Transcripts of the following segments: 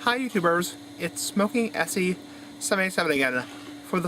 Hi YouTubers, it's Smoking Essie 787 again for the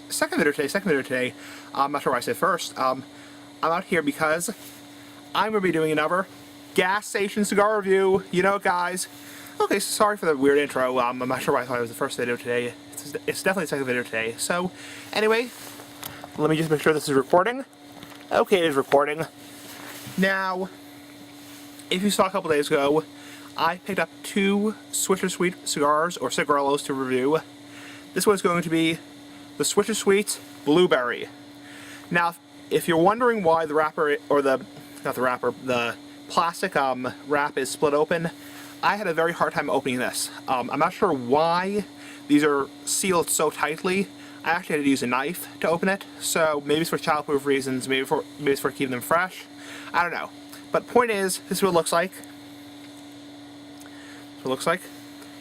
second video today. I'm not sure why I said first. I'm out here because I'm going to be doing another gas station cigar review. You know, guys. Okay, sorry for the weird intro. I'm not sure why I thought it was the first video today. It's definitely the second video today. So, anyway, let me just make sure this is recording. Okay, it is recording. Now, if you saw a couple days ago, I picked up two Swisher Sweet cigars, or Cigarillos, to review. This one is going to be the Swisher Sweet Blueberry. Now, if you're wondering why the wrapper, or the plastic wrap is split open, I had a very hard time opening this. I'm not sure why these are sealed so tightly. I actually had to use a knife to open it, so maybe it's for childproof reasons, maybe it's for keeping them fresh. I don't know. But point is, this is what it looks like.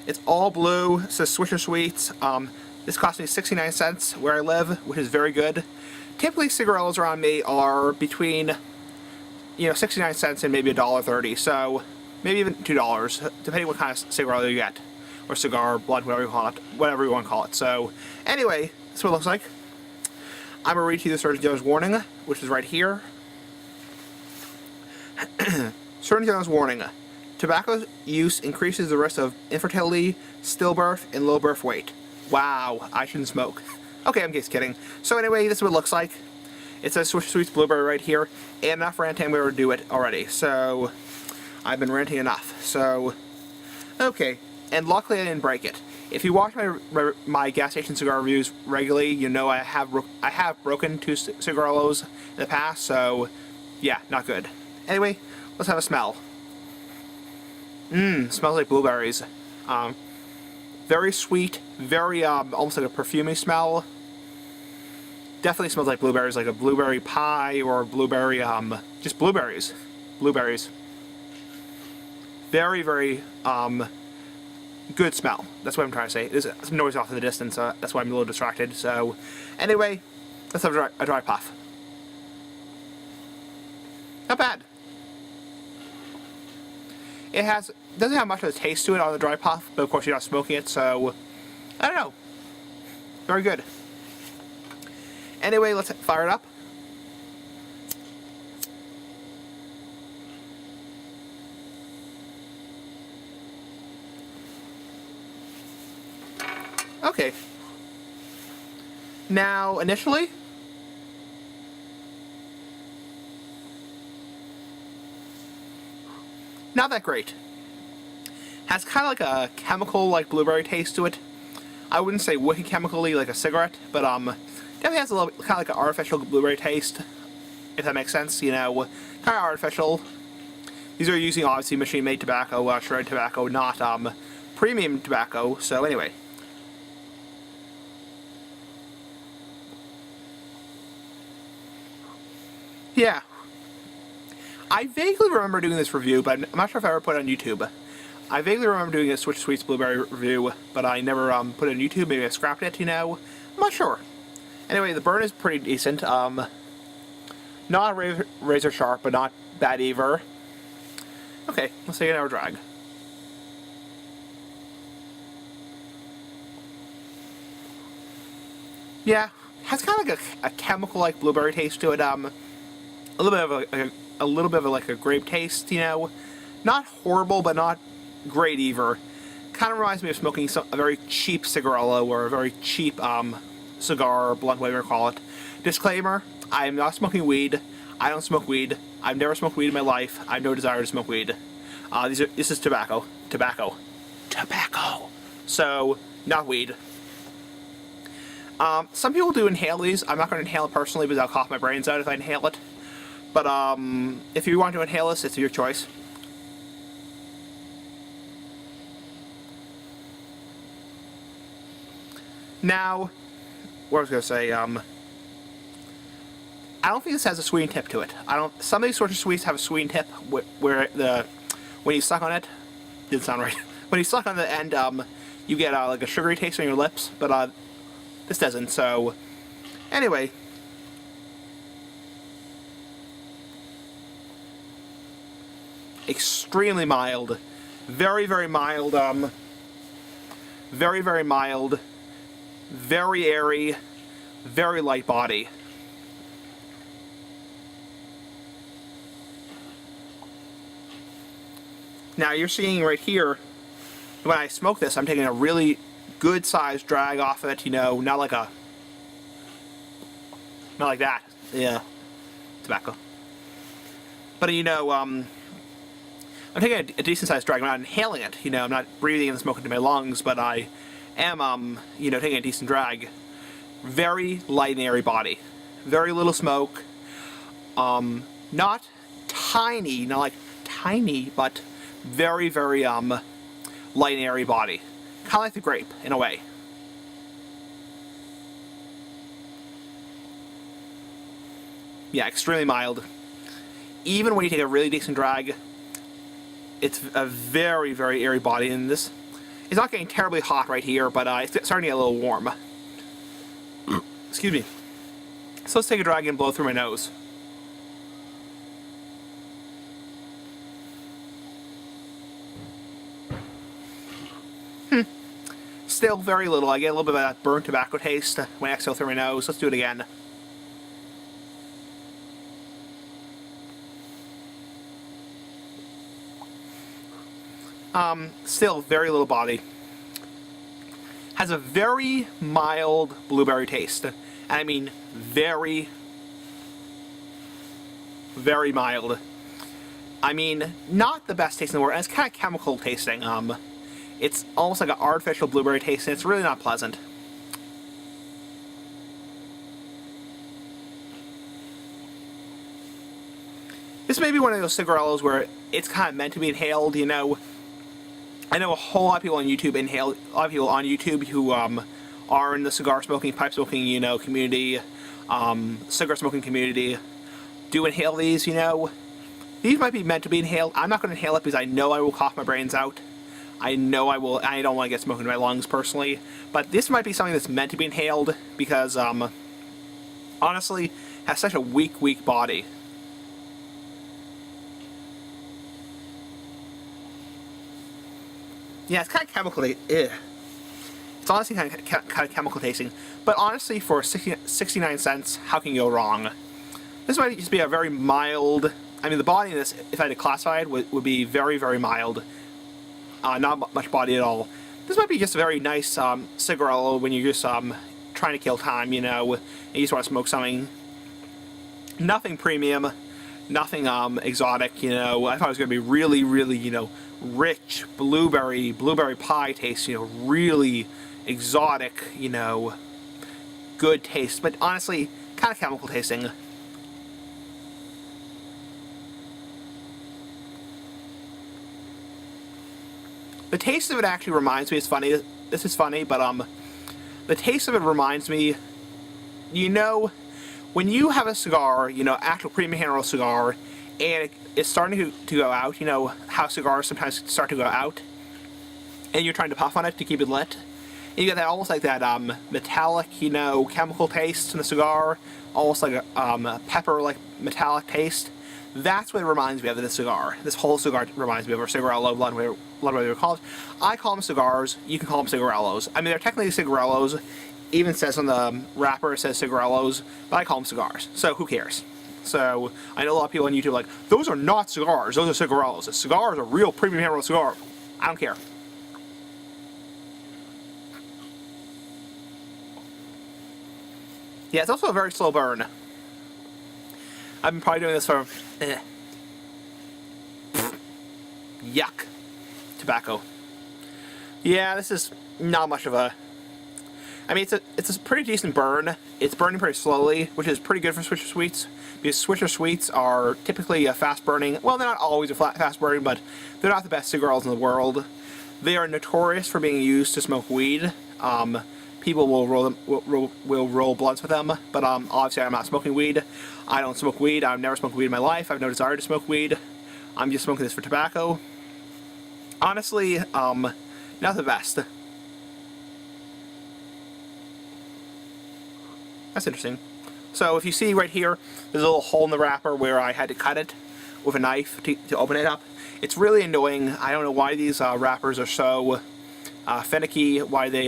It's all blue. It says Swisher Sweets. This cost me 69 cents where I live, which is very good. Typically, cigarillos around me are between, 69 cents and maybe $1.30. So maybe even $2, depending what kind of cigarillo you get, or cigar, blunt, whatever you want to call it. So anyway, that's what it looks like. I'm gonna read to you the Surgeon General's warning, which is right here. Surgeon General's warning. Tobacco use increases the risk of infertility, stillbirth, and low birth weight. Wow, I shouldn't smoke. Okay, I'm just kidding. So anyway, this is what it looks like. It says Swisher Sweets Blueberry right here, and enough ranting, we already do it already. So, I've been ranting enough. So, okay, and luckily I didn't break it. If you watch my gas station cigar reviews regularly, you know I have broken two cigarillos in the past. So, yeah, not good. Anyway, let's have a smell. Smells like blueberries. Very sweet, very almost like a perfumey smell. Definitely smells like blueberries, like a blueberry pie or blueberry, just blueberries. Blueberries. Very, very good smell. That's what I'm trying to say. There's some noise off in the distance, that's why I'm a little distracted. So, anyway, let's have a dry puff. Not bad. It doesn't have much of a taste to it on the dry puff, but of course you're not smoking it, so I don't know. Very good. Anyway, let's fire it up. Okay. Now, initially, not that great. Has kind of like a chemical, like blueberry taste to it. I wouldn't say wicked chemically like a cigarette, but definitely has a little kind of like an artificial blueberry taste, if that makes sense. Kind of artificial. These are using obviously machine-made tobacco, shredded tobacco, not premium tobacco. So anyway. Yeah. I vaguely remember doing this review, but I'm not sure if I ever put it on YouTube. I vaguely remember doing a Swisher Sweets Blueberry review, but I never put it on YouTube. Maybe I scrapped it, I'm not sure. Anyway, the burn is pretty decent. Not razor sharp, but not bad either. Okay, let's take another drag. Yeah, has kind of like a chemical-like blueberry taste to it. A little bit of like a grape taste, Not horrible, but not great either. Kind of reminds me of smoking a very cheap cigarillo or a very cheap cigar, blunt, whatever you call it. Disclaimer, I am not smoking weed. I don't smoke weed. I've never smoked weed in my life. I have no desire to smoke weed. This is tobacco. Tobacco. So, not weed. Some people do inhale these. I'm not going to inhale it personally because I'll cough my brains out if I inhale it. But if you want to inhale this, it's your choice. Now, what was I going to say? I don't think this has a sweet tip to it. Some of these sorts of sweets have a sweet tip where when you suck on it, didn't sound right. When you suck on the end, you get like a sugary taste on your lips. But this doesn't. So, anyway. Extremely mild. Very, very mild Very, very mild, very airy, very light body. Now you're seeing right here, when I smoke this, I'm taking a really good sized drag off of it, you know, not like that, yeah, tobacco. But you know, I'm taking a decent sized drag. I'm not inhaling it, you know, I'm not breathing in the smoke into my lungs, but I am, you know, taking a decent drag. Very light and airy body. Very little smoke. Not tiny, not like tiny, but very, very light and airy body. Kind of like the grape, in a way. Yeah, extremely mild. Even when you take a really decent drag, it's a very, very airy body, and this is not getting terribly hot right here, but it's starting to get a little warm. Excuse me. So let's take a drag and blow through my nose. Still very little. I get a little bit of that burnt tobacco taste when I exhale through my nose. Let's do it again. Still very little body. Has a very mild blueberry taste. And I mean very, very mild. I mean, not the best taste in the world, and it's kind of chemical tasting. It's almost like an artificial blueberry taste, and it's really not pleasant. This may be one of those cigarillos where it's kind of meant to be inhaled, you know. I know a whole lot of people on YouTube who are in the cigar smoking, pipe smoking, you know, community, cigar smoking community, do inhale these, you know. These might be meant to be inhaled. I'm not going to inhale it because I know I will cough my brains out. I know I will. I don't want to get smoke into my lungs personally. But this might be something that's meant to be inhaled because, honestly, has such a weak body. Yeah, it's kind of chemical. It's honestly kind of chemical tasting. But honestly, for 69 cents, how can you go wrong? This might just be a very mild. I mean, the body in this, if I had to classify it, would be very, very mild. Not much body at all. This might be just a very nice cigarillo when you're just trying to kill time, you know, and you just want to smoke something. Nothing premium, nothing exotic, you know. I thought it was going to be really, really, you know, rich blueberry pie taste, you know, really exotic, you know, good taste. But honestly, kind of chemical tasting. The taste of it actually reminds me, it's funny, this is funny, but the taste of it reminds me, you know, when you have a cigar, you know, actual premium hand roll cigar, and it's starting to go out, you know, how cigars sometimes start to go out, and you're trying to puff on it to keep it lit, and you get that almost like that metallic, you know, chemical taste in the cigar, almost like a pepper-like metallic taste. That's what it reminds me of this cigar. This whole cigar reminds me of a cigarillo, a lot of what they were called. I call them cigars, you can call them cigarillos. I mean, they're technically cigarillos. Even says on the wrapper, it says cigarillos, but I call them cigars. So who cares? So I know a lot of people on YouTube are like, those are not cigars, those are cigarillos. A cigar is a real premium hand roll cigar. I don't care. Yeah, it's also a very slow burn. I've been probably doing this for yuck. Tobacco. Yeah, this is not much of a. I mean, it's a pretty decent burn. It's burning pretty slowly, which is pretty good for Swisher Sweets, because Swisher Sweets are typically a fast burning. Well, they're not always a fast burning, but they're not the best cigarillos in the world. They are notorious for being used to smoke weed. People will roll blunts with them, but obviously I'm not smoking weed. I don't smoke weed. I've never smoked weed in my life. I have no desire to smoke weed. I'm just smoking this for tobacco. Honestly, not the best. That's interesting. So if you see right here, there's a little hole in the wrapper where I had to cut it with a knife to open it up. It's really annoying. I don't know why these wrappers are so finicky, why they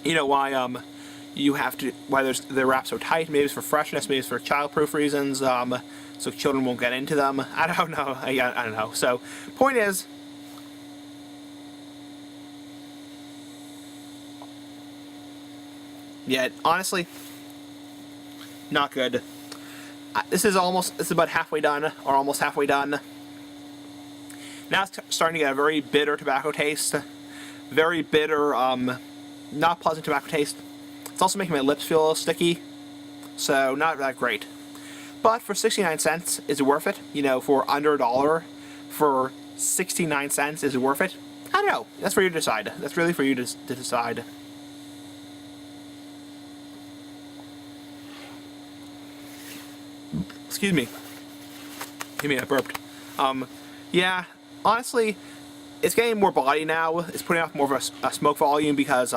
you know, why you have to, why they're wrapped so tight. Maybe it's for freshness, maybe it's for childproof reasons, so children won't get into them. I don't know. I don't know. So, point is, yeah, honestly, not good. This is about halfway done, or almost halfway done. Now it's starting to get a very bitter tobacco taste. Very bitter, not pleasant tobacco taste. It's also making my lips feel a little sticky, so not that great. But for 69 cents, is it worth it? You know, for under $1, for 69 cents, is it worth it? I don't know. That's for you to decide. That's really for you to decide. Excuse me. Give me a burped. Yeah, honestly, it's getting more body now. It's putting off more of a smoke volume because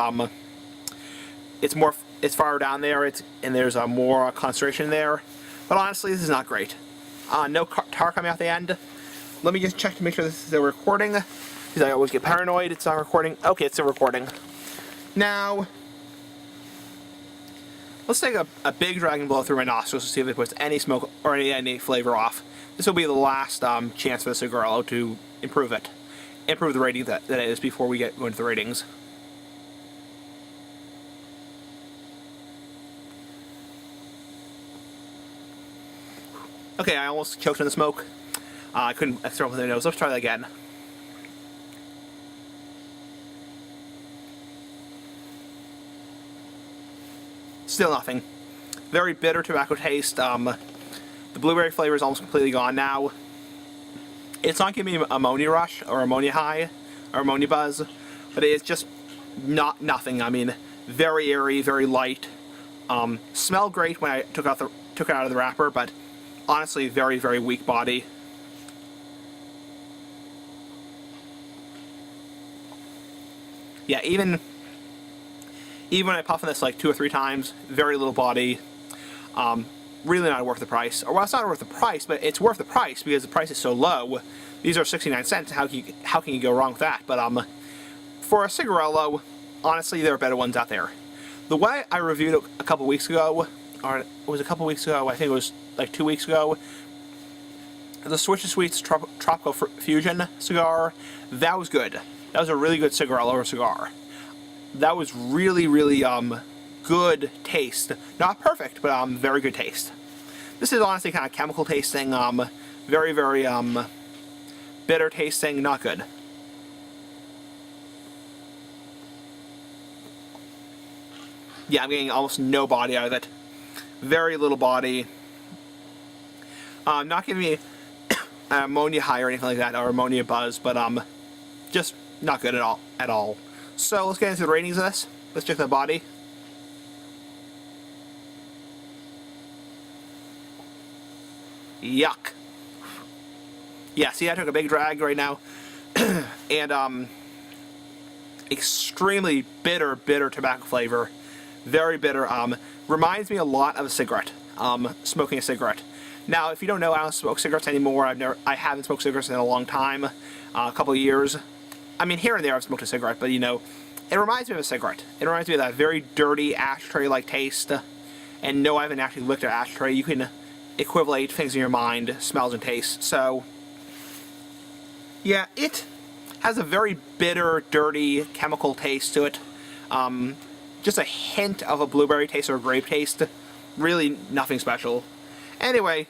it's farther down there. And there's more concentration there. But honestly, this is not great. No tar coming out the end. Let me just check to make sure this is still recording, because I always get paranoid it's not recording. Okay, it's still recording. Now, let's take a big dragon blow through my nostrils to see if it puts any smoke or any flavor off. This will be the last chance for the Cigarillo to improve it. Improve the rating that it is before we go into the ratings. Okay, I almost choked in the smoke. I couldn't extract with my nose. Let's try that again. Still nothing. Very bitter tobacco taste. The blueberry flavor is almost completely gone now. It's not giving me ammonia rush or ammonia high or ammonia buzz, but it's just nothing. I mean, very airy, very light. Smelled great when I took it out of the wrapper, but honestly, very, very weak body. Yeah, even when I puff on this like 2 or 3 times, very little body. Really not worth the price. Or well, it's not worth the price, but it's worth the price because the price is so low. These are 69 cents. How can you go wrong with that? But for a Cigarillo, honestly, there are better ones out there. The one I reviewed a couple weeks ago, or it was a couple weeks ago, I think it was like 2 weeks ago, the Swisher Sweets Tropical Fusion cigar, that was good. That was a really good Cigarillo or cigar. That was really, really good taste. Not perfect, but very good taste. This is honestly kind of chemical tasting, very, very bitter tasting, not good. Yeah, I'm getting almost no body out of it. Very little body. Not giving me an ammonia high or anything like that, or ammonia buzz, but just not good at all. So let's get into the ratings of this. Let's check the body. Yuck. Yeah, see, I took a big drag right now, and extremely bitter tobacco flavor. Very bitter. Reminds me a lot of a cigarette. Smoking a cigarette. Now, if you don't know, I don't smoke cigarettes anymore. I haven't smoked cigarettes in a long time, a couple of years. I mean, here and there I've smoked a cigarette, but you know, it reminds me of a cigarette. It reminds me of that very dirty ashtray-like taste. And no, I haven't actually licked an ashtray. You can equivalent things in your mind, smells and tastes. So, yeah, it has a very bitter, dirty, chemical taste to it. Just a hint of a blueberry taste or a grape taste. Really nothing special. Anyway.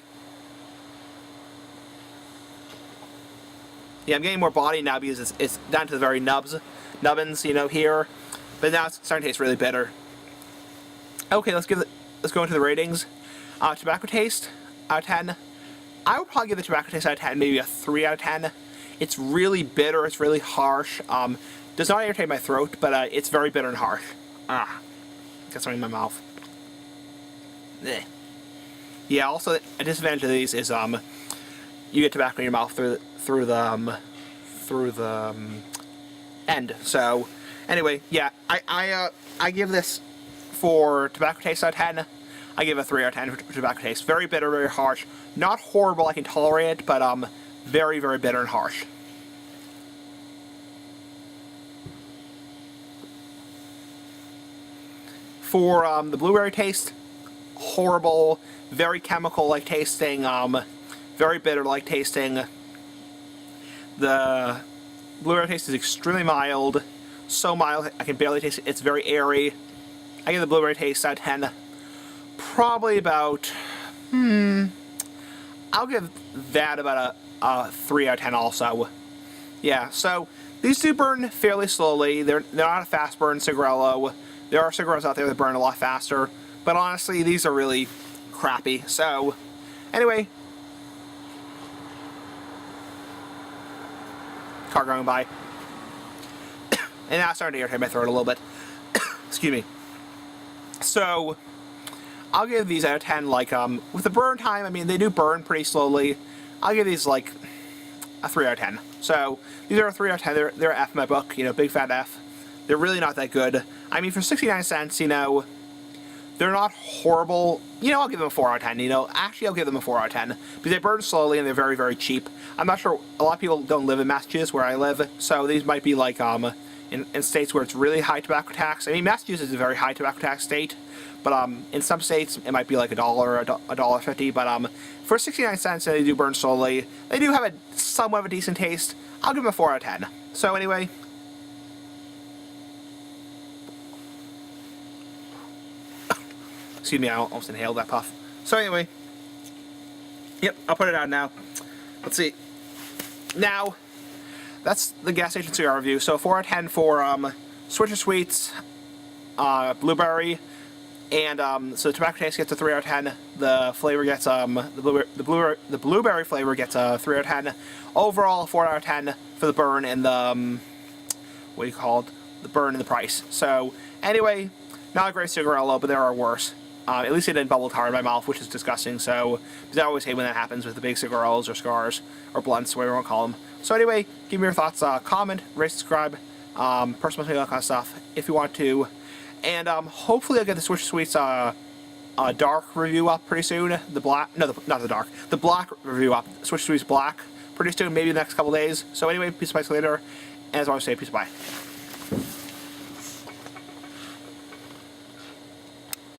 Yeah, I'm getting more body now because it's down to the very nubbins, you know, here. But now it's starting to taste really bitter. Okay, let's go into the ratings. Tobacco taste, out of 10. I would probably give the tobacco taste out of 10 maybe a 3 out of 10. It's really bitter, it's really harsh. Does not irritate my throat, but it's very bitter and harsh. Got something in my mouth. Ugh. Yeah, also a disadvantage of these is you get tobacco in your mouth through the end. So anyway, yeah, I give this, for tobacco taste out of 10, I give it a 3 out of 10 for tobacco taste. Very bitter, very harsh. Not horrible, I can tolerate it, but very, very bitter and harsh. For the blueberry taste, horrible, very chemical-like tasting, very bitter-like tasting. The blueberry taste is extremely mild, so mild I can barely taste it. It's very airy. I give the blueberry taste out of 10, probably about, I'll give that about a 3 out of 10 also. Yeah, so these do burn fairly slowly. They're not a fast burn cigarillo. There are cigarillos out there that burn a lot faster, but honestly, these are really crappy. So, anyway, car going by, and now it's starting to irritate my throat a little bit. Excuse me. So, I'll give these out of 10, like, with the burn time, I mean, they do burn pretty slowly. I'll give these, like, a 3 out of 10. So, these are a 3 out of 10. They're an F in my book, you know, big fat F. They're really not that good. I mean, for 69 cents, you know, they're not horrible. You know, I'll give them a 4 out of 10, you know. Actually, I'll give them a 4 out of 10. Because they burn slowly and they're very, very cheap. I'm not sure, a lot of people don't live in Massachusetts where I live, so these might be, like, in states where it's really high tobacco tax. I mean, Massachusetts is a very high tobacco tax state, but in some states it might be like $1, $1.50. But for 69 cents, they do burn slowly. They do have a somewhat of a decent taste. I'll give them a 4 out of 10. So anyway, excuse me, I almost inhaled that puff. So anyway, yep, I'll put it on now. Let's see. Now, that's the gas station cigar review. So 4 out of 10 for Swisher Sweets, blueberry, and so the tobacco taste gets a 3 out of 10. The flavor gets the blueberry flavor gets a 3 out of 10. Overall, 4 out of 10 for the burn and the what do you call it? The burn and the price. So anyway, not a great cigarillo, but there are worse. At least it didn't bubble tar in my mouth, which is disgusting. So, because I always hate when that happens with the big cigarillos or cigars or blunts, whatever you want to call them. So anyway, give me your thoughts. Comment, rate, subscribe, personal opinion, all that kind of stuff if you want to. And hopefully I'll get the Swisher Sweets dark review up pretty soon. The black, no, not the dark. The black review up. Swisher Sweets black pretty soon, maybe the next couple days. So anyway, peace, bye, later. And as always, say peace, bye.